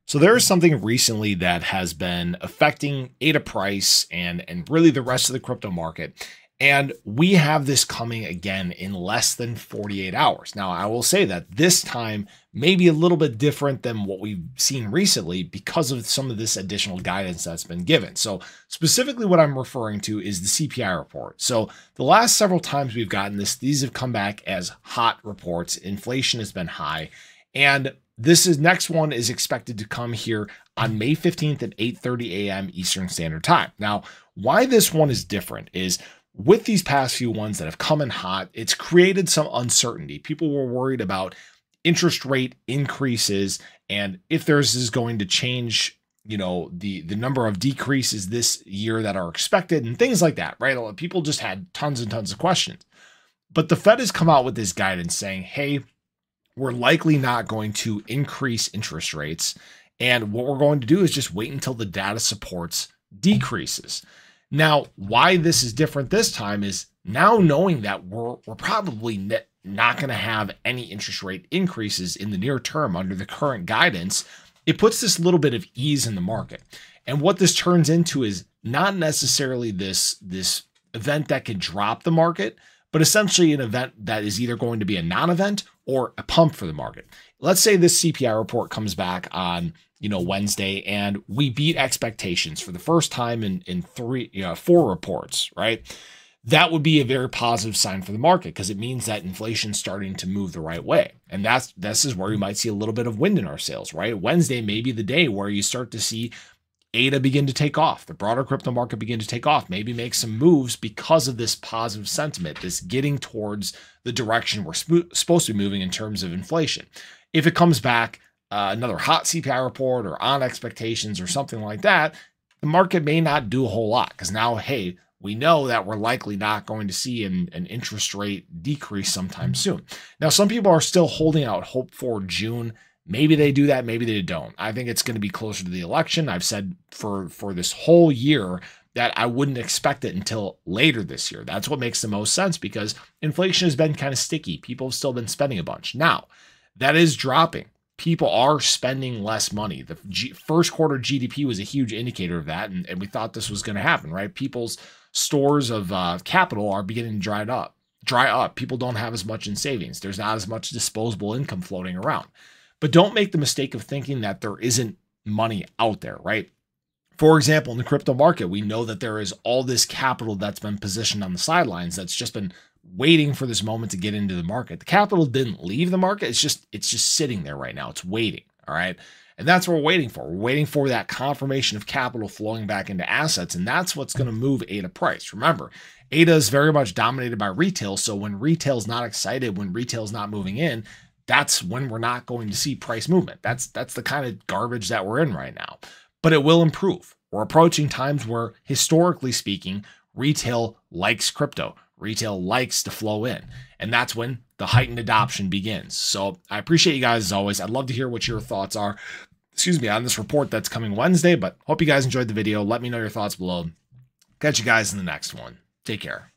So there is something recently that has been affecting ADA price and really the rest of the crypto market. And we have this coming again in less than 48 hours. Now, I will say that this time may be a little bit different than what we've seen recently because of some of this additional guidance that's been given. So specifically what I'm referring to is the CPI report. So the last several times we've gotten this, these have come back as hot reports. Inflation has been high. And next one is expected to come here on May 15th at 8:30 a.m. Eastern Standard Time. Now, why this one is different is with these past few ones that have come in hot, it's created some uncertainty. People were worried about interest rate increases and if there's is going to change, the number of decreases this year that are expected and things like that, right? People just had tons and tons of questions. But the Fed has come out with this guidance saying, hey, we're likely not going to increase interest rates. And what we're going to do is just wait until the data supports decreases. Now, why this is different this time is now knowing that we're probably not going to have any interest rate increases in the near term under the current guidance, it puts this little bit of ease in the market. And what this turns into is not necessarily this event that can drop the market, but essentially an event that is either going to be a non-event or a pump for the market. Let's say this CPI report comes back on, Wednesday, and we beat expectations for the first time in 4 reports, right? That would be a very positive sign for the market because it means that inflation's starting to move the right way. And this is where you might see a little bit of wind in our sails, right? Wednesday may be the day where you start to see ADA begin to take off, the broader crypto market begin to take off, maybe make some moves because of this positive sentiment, this getting towards the direction we're supposed to be moving in terms of inflation. If it comes back another hot CPI report or on expectations or something like that, the market may not do a whole lot because now, hey, we know that we're likely not going to see an interest rate decrease sometime soon. Now, some people are still holding out hope for June. Maybe they do that, maybe they don't. I think it's going to be closer to the election. I've said for this whole year that I wouldn't expect it until later this year. That's what makes the most sense because inflation has been kind of sticky. People have still been spending a bunch. Now, that is dropping. People are spending less money. The first quarter GDP was a huge indicator of that, and we thought this was going to happen, right? People's stores of capital are beginning to dry up. People don't have as much in savings. There's not as much disposable income floating around. But don't make the mistake of thinking that there isn't money out there, right? For example, in the crypto market, we know that there is all this capital that's been positioned on the sidelines that's just been waiting for this moment to get into the market. The capital didn't leave the market. It's just sitting there right now. It's waiting, all right? And that's what we're waiting for. We're waiting for that confirmation of capital flowing back into assets, and that's what's going to move ADA price. Remember, ADA is very much dominated by retail, so when retail's not excited, when retail's not moving in, that's when we're not going to see price movement. That's the kind of garbage that we're in right now. But it will improve. We're approaching times where, historically speaking, retail likes crypto. Retail likes to flow in. And that's when the heightened adoption begins. So I appreciate you guys as always. I'd love to hear what your thoughts are, on this report that's coming Wednesday. But hope you guys enjoyed the video. Let me know your thoughts below. Catch you guys in the next one. Take care.